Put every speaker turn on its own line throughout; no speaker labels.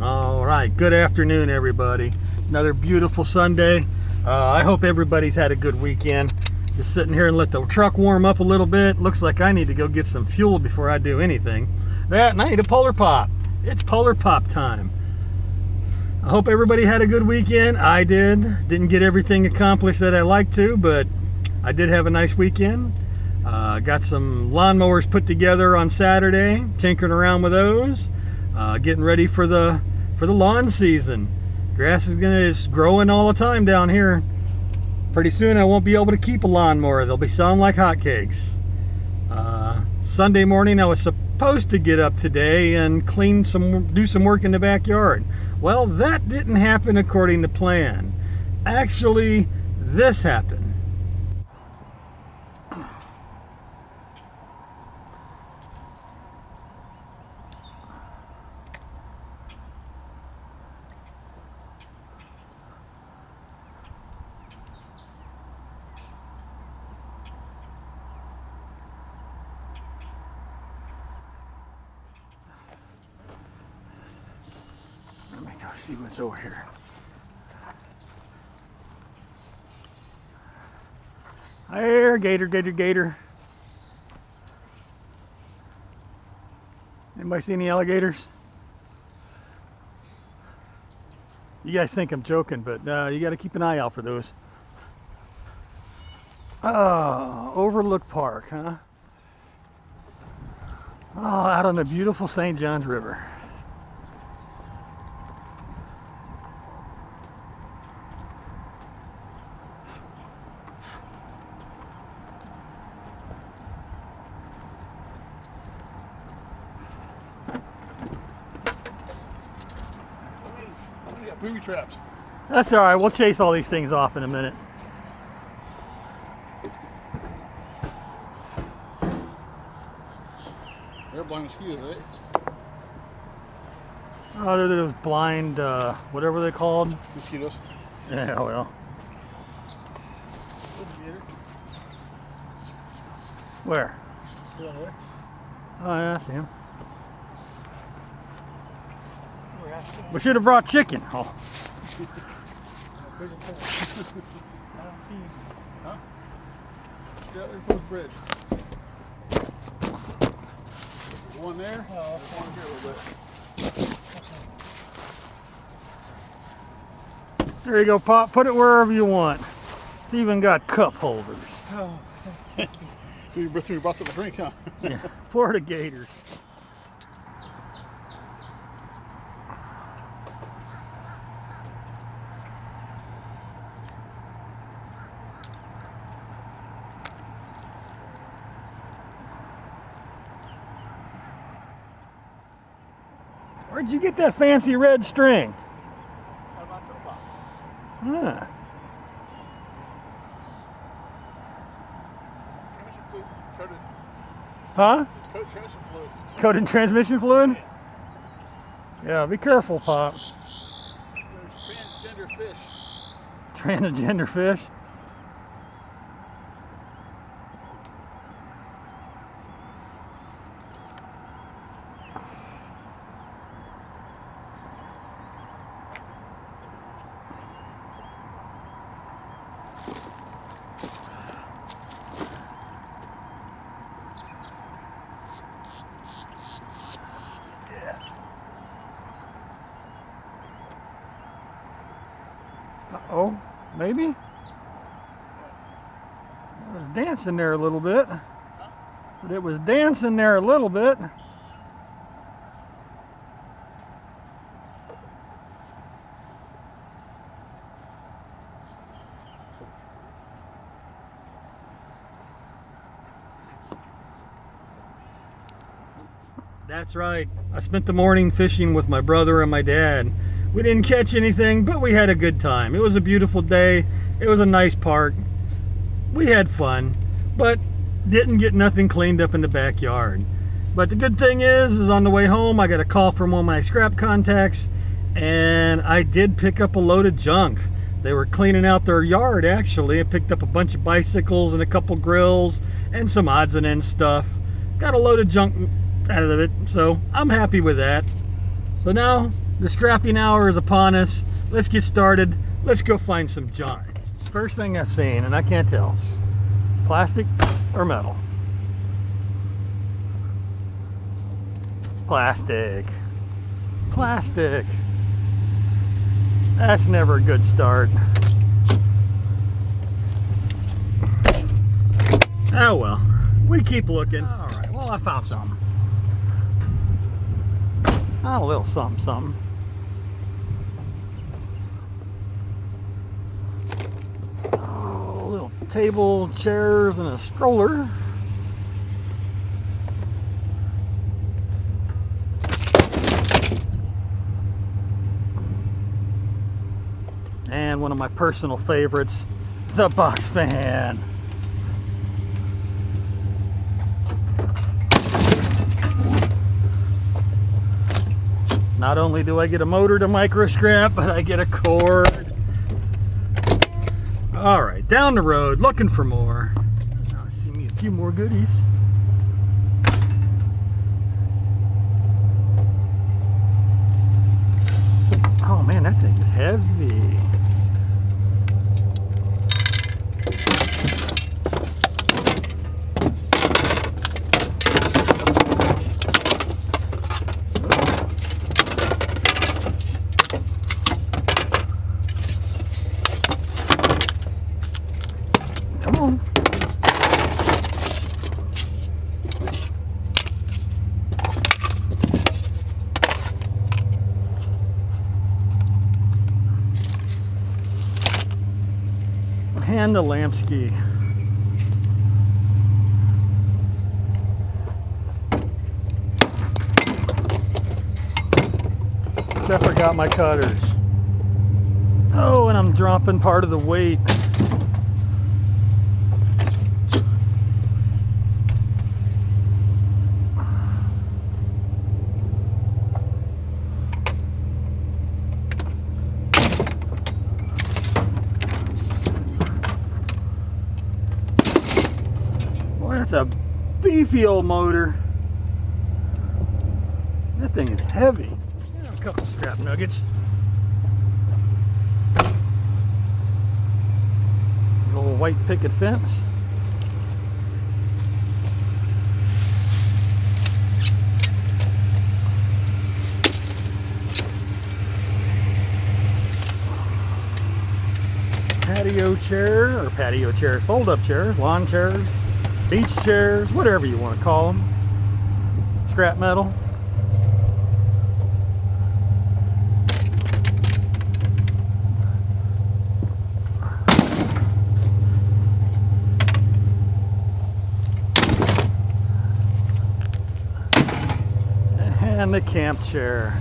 All right, good afternoon, everybody. Another beautiful Sunday. I hope everybody's had a good weekend. Just sitting here and let the truck warm up a little bit. Looks like I need to go get some fuel before I do anything. That, and I need a Polar Pop. It's Polar Pop time. I hope everybody had a good weekend. I did. Didn't get everything accomplished that I like to, but I did have a nice weekend. Got some lawnmowers put together on Saturday, tinkering around with those. Getting ready for the lawn season. Grass is growing all the time down here. Pretty soon I won't be able to keep a lawnmower. They'll be selling like hotcakes. Sunday morning I was supposed to get up today and do some work in the backyard. Well, that didn't happen according to plan. Actually, this happened. Let me go see what's over here. There, gator. Anybody see any alligators? You guys think I'm joking, but you got to keep an eye out for those. Oh, Overlook Park, huh? Oh, out on the beautiful St. Johns River.
Booby traps.
That's all right. We'll chase all these things off in a minute.
They're blind mosquitoes, right?
Oh, they're those blind, whatever they're called.
Mosquitoes.
Yeah, well. Where?
Down there.
Oh, yeah, I see him. We should have brought chicken. Oh.
Huh? Yeah, there's the bridge. There's one there. Oh, there's one here a little bit.
There you go, Pop. Put it wherever you want. It's even got cup holders.
Oh. You brought something to drink, huh?
Yeah. Florida gators. Where'd you get that fancy red string? Huh. Huh?
It's coated transmission fluid.
Coated transmission fluid? Yeah, be careful, Pop.
There's transgender fish.
Transgender fish? Uh-oh, maybe? It was dancing there a little bit. But it was dancing there a little bit. That's right. I spent the morning fishing with my brother and my dad. We didn't catch anything, but we had a good time. It was a beautiful day. It was a nice park. We had fun, but didn't get nothing cleaned up in the backyard. But the good thing is on the way home, I got a call from one of my scrap contacts, and I did pick up a load of junk. They were cleaning out their yard, actually. I picked up a bunch of bicycles and a couple grills and some odds and ends stuff. Got a load of junk out of it, so I'm happy with that. So now The scrapping hour is upon us. Let's get started. Let's go find some junk. First thing I've seen, and I can't tell, plastic or metal? Plastic. Plastic. That's never a good start. Oh well, we keep looking. Alright, well I found something. A little something. Oh, a little table, chairs, and a stroller. And one of my personal favorites, the box fan. Not only do I get a motor to micro scrap, but I get a cord. Alright, down the road, looking for more. Now I see me a few more goodies. Oh man, that thing is heavy. Come on. And the lamp ski. I forgot my cutters. Oh, and I'm dropping part of the weight. That's a beefy old motor. That thing is heavy. And a couple scrap nuggets. A little white picket fence. Patio chairs, fold-up chairs, lawn chairs, beach chairs, whatever you want to call them. Scrap metal. And the camp chair.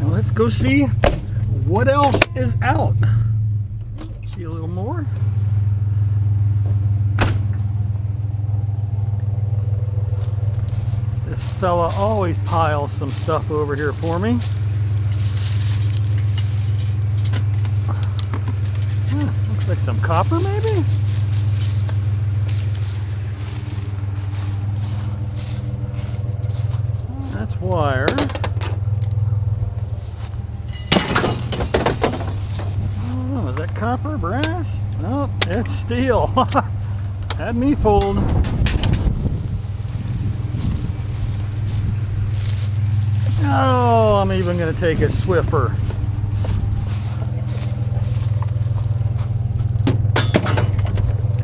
Let's go see what else is out. See a little more. This fella always piles some stuff over here for me. Looks like some copper maybe? That's wire. Is that copper, brass? No, it's steel. Had me fooled. Oh, I'm even going to take a Swiffer.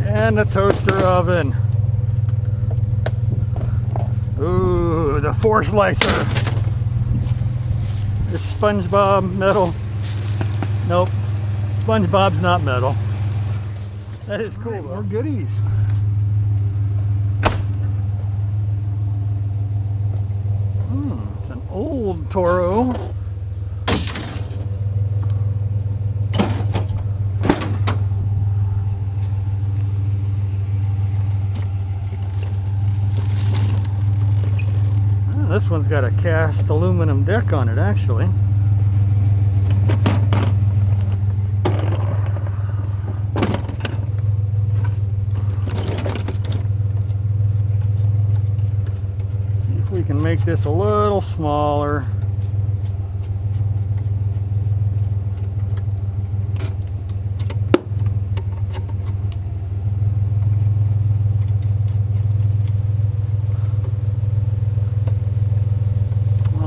And the toaster oven. Ooh, the 4-slicer. This SpongeBob metal. Nope. SpongeBob's not metal. That is cool. Right, more goodies. It's an old Toro. This one's got got a cast aluminum deck on it, actually. See if we can make this a little smaller.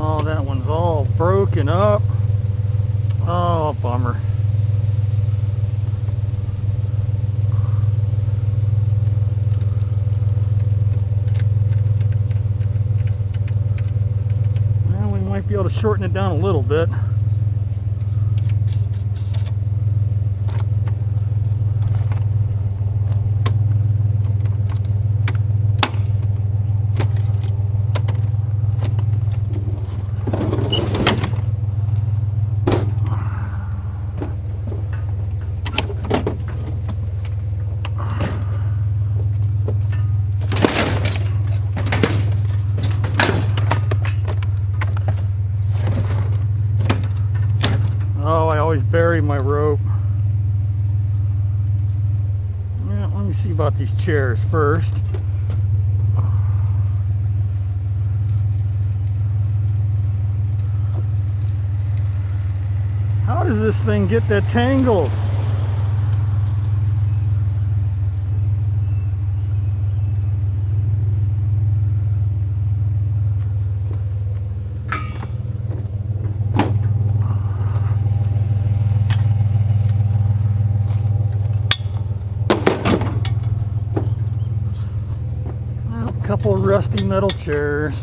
Oh, that one's all broken up. Oh, bummer. Well, we might be able to shorten it down a little bit. Oh, I always bury my rope. Yeah, let me see about these chairs first. How does this thing get that tangled? Couple of rusty metal chairs.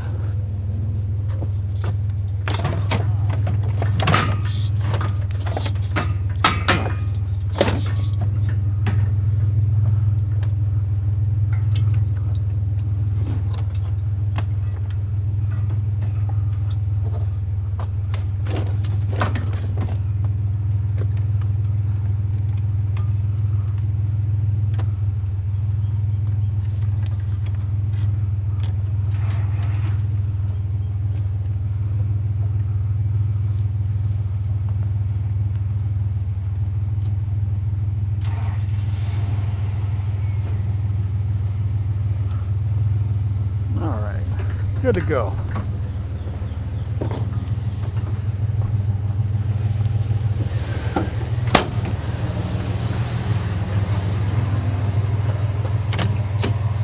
Good to go.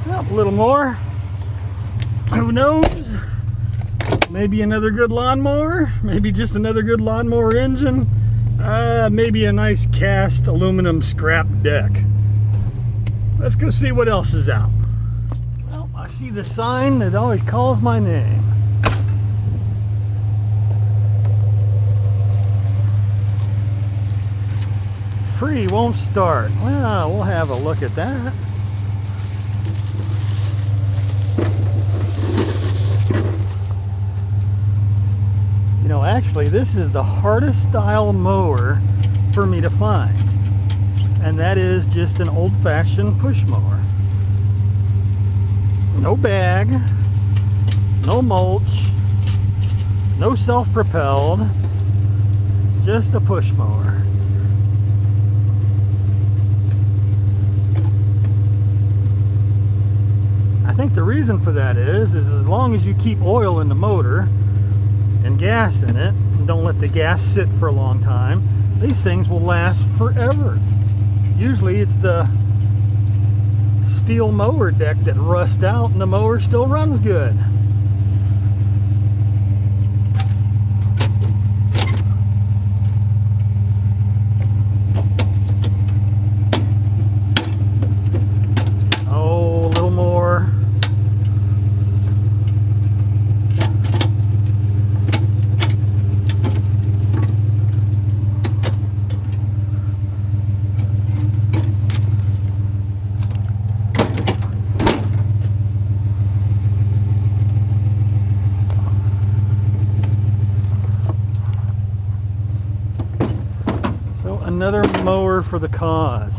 Well, a little more. Who knows? Maybe another good lawnmower. Maybe just another good lawnmower engine. Maybe a nice cast aluminum scrap deck. Let's go see what else is out. I see the sign that always calls my name. Free won't start. Well, we'll have a look at that. You know, actually, this is the hardest style mower for me to find. And that is just an old-fashioned push mower. No bag, no mulch, no self-propelled, just a push mower. I think the reason for that is as long as you keep oil in the motor and gas in it, and don't let the gas sit for a long time, these things will last forever. Usually it's the steel mower deck that rusts out and the mower still runs good. Oh, a little more. Another mower for the cause.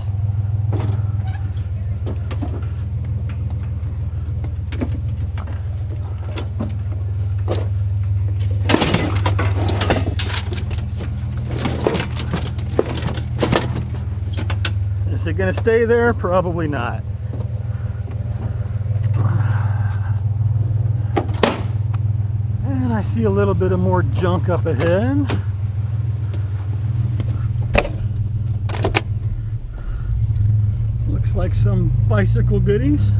it going to stay there? Probably not. And I see a little bit of more junk up ahead. Looks like some bicycle goodies.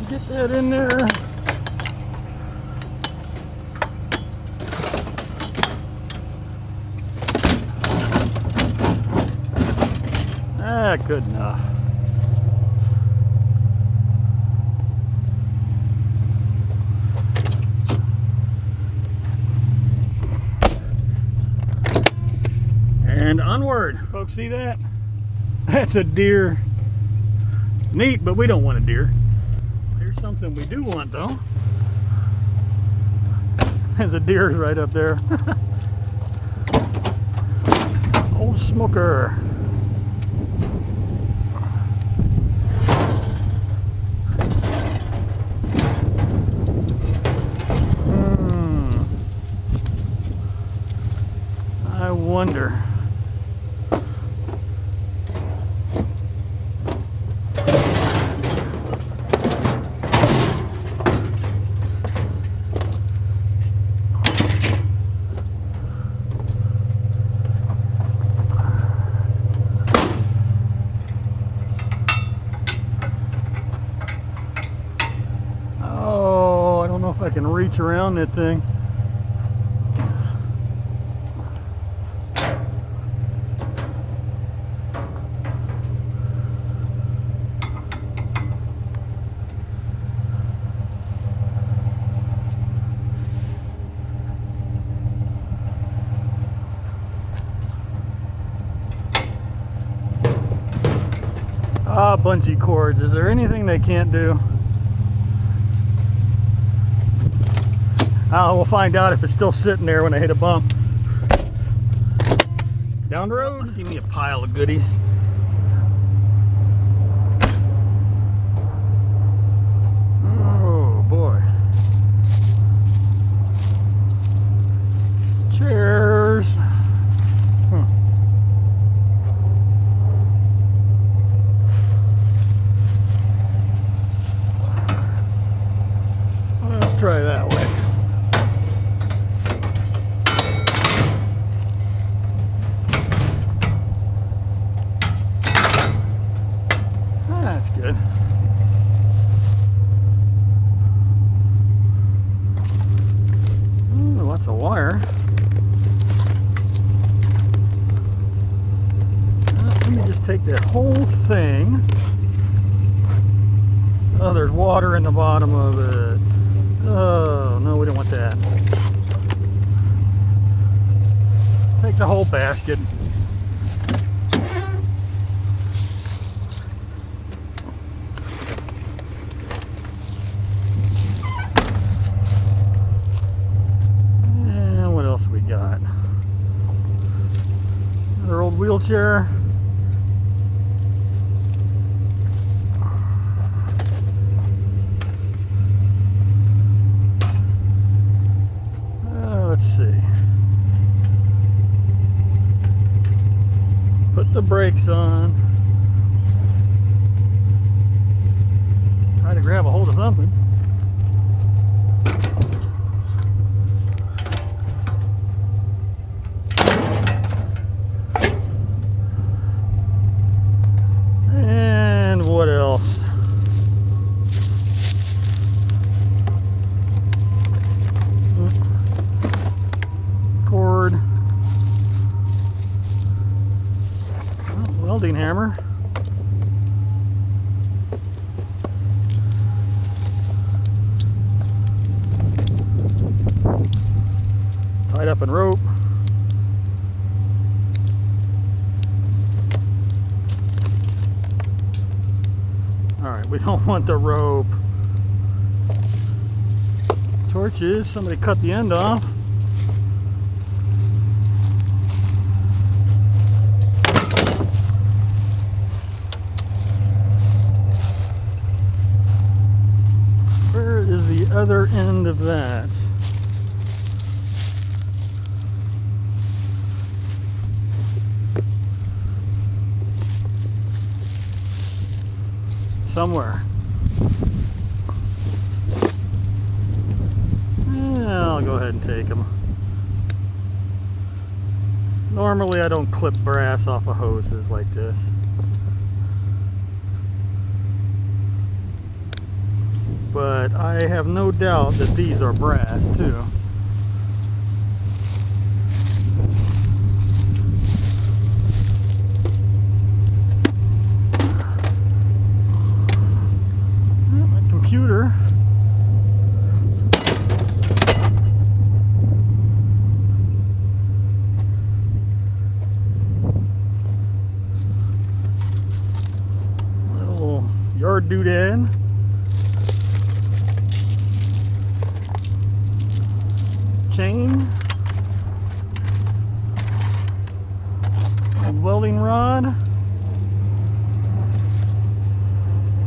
Get that in there. Ah, good enough. And onward. Folks, see that? That's a deer. Neat, but we don't want a deer. Here's something we do want, though. There's a deer right up there. Old smoker. I wonder. If I can reach around that thing. Ah, bungee cords. Is there anything they can't do? We'll find out if it's still sitting there when I hit a bump. Down the road, see me a pile of goodies. Oh boy. Chairs. Let's try that way. That's good. Ooh, lots of wire. Let me just take that whole thing. Oh, there's water in the bottom of it. Oh, no, we don't want that. Take the whole basket. We got another old wheelchair. Let's see. Put the brakes on. Try to grab a hold of something. What else? Cord. Welding hammer. Tied up in rope. We don't want the rope. Torches, somebody cut the end off. Where is the other end of that? Somewhere. Yeah, I'll go ahead and take them. Normally I don't clip brass off of hoses like this. But I have no doubt that these are brass too. My computer. Little yard doodad. Chain, a welding rod.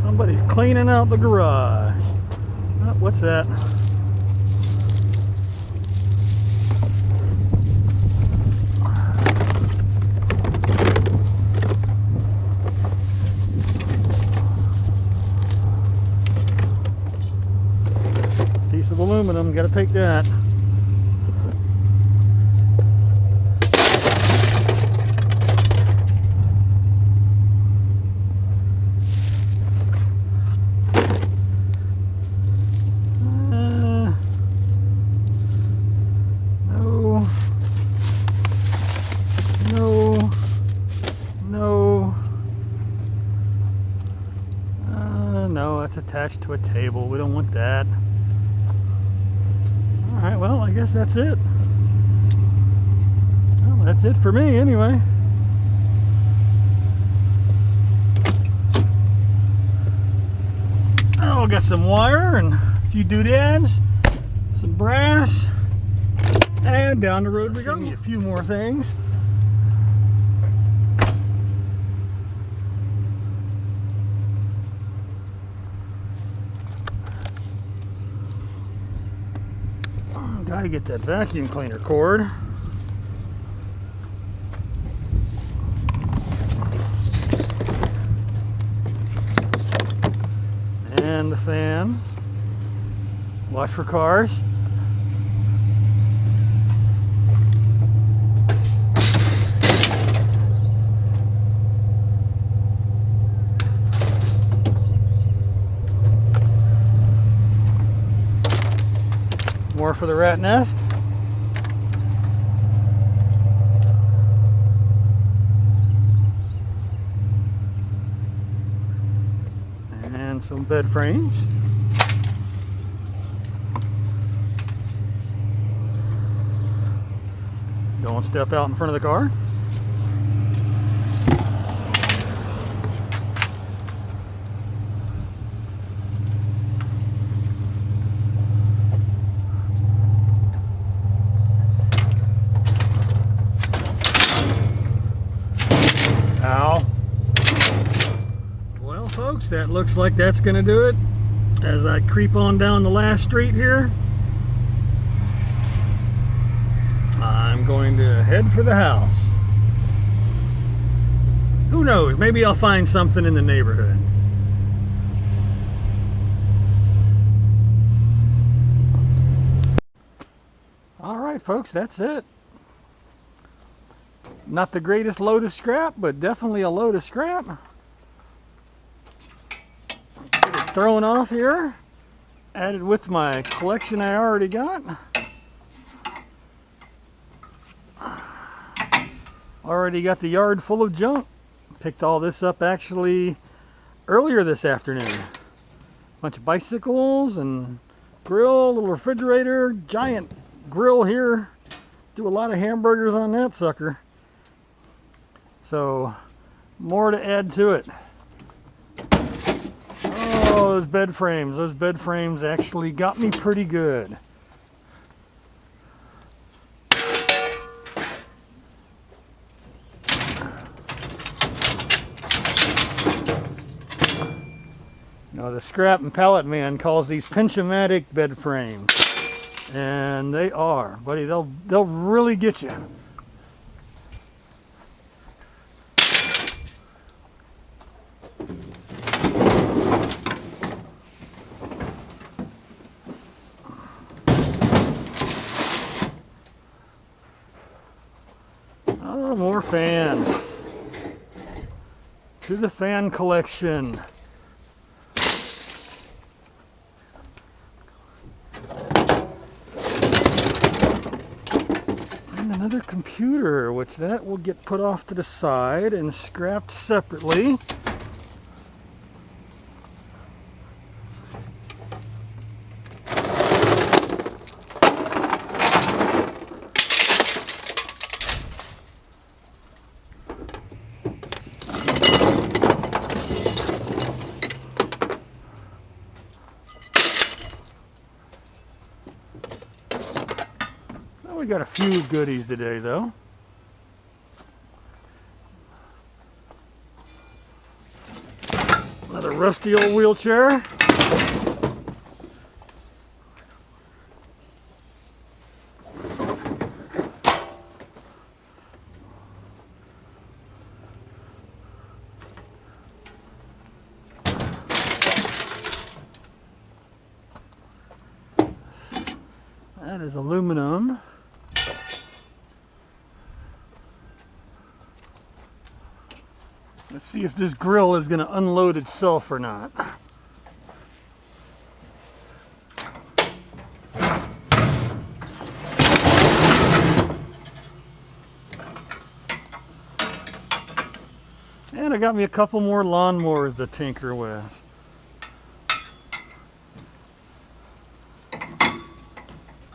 Somebody's cleaning out the garage. Oh, what's that? Piece of aluminum, gotta take that. No, it's attached to a table. We don't want that. Alright, well, I guess that's it. Well, that's it for me anyway. I'll get some wire and a few doodads, some brass, and down the road we go. A few more things. Gotta get that vacuum cleaner cord. And the fan. Watch for cars. More for the rat nest. And some bed frames. Don't step out in front of the car. Ow. Well, folks, that looks like that's going to do it. As I creep on down the last street here, I'm going to head for the house. Who knows? Maybe I'll find something in the neighborhood. Alright, folks, that's it. Not the greatest load of scrap, but definitely a load of scrap. Get it thrown off here. Added with my collection I already got. Already got the yard full of junk. Picked all this up actually earlier this afternoon. Bunch of bicycles and grill, little refrigerator, giant grill here. Do a lot of hamburgers on that sucker. So, more to add to it. Oh, those bed frames. Those bed frames actually got me pretty good. Now the scrap and pallet man calls these pinch-o-matic bed frames, and they are, buddy. They'll really get you. Oh, more fans. To the fan collection. And another computer, which that will get put off to the side and scrapped separately. We got a few goodies today, though. Another rusty old wheelchair. That is aluminum. Let's see if this grill is going to unload itself or not. And I got me a couple more lawnmowers to tinker with.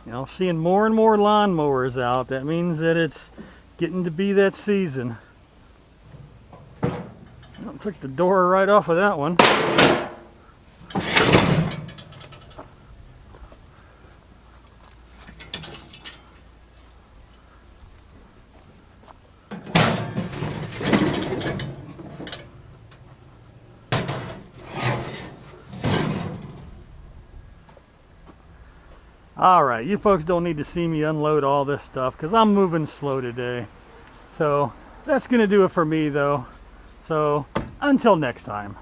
You know, seeing more and more lawnmowers out, that means that it's getting to be that season. Took the door right off of that one. Alright, you folks don't need to see me unload all this stuff because I'm moving slow today. So that's going to do it for me though. So until next time.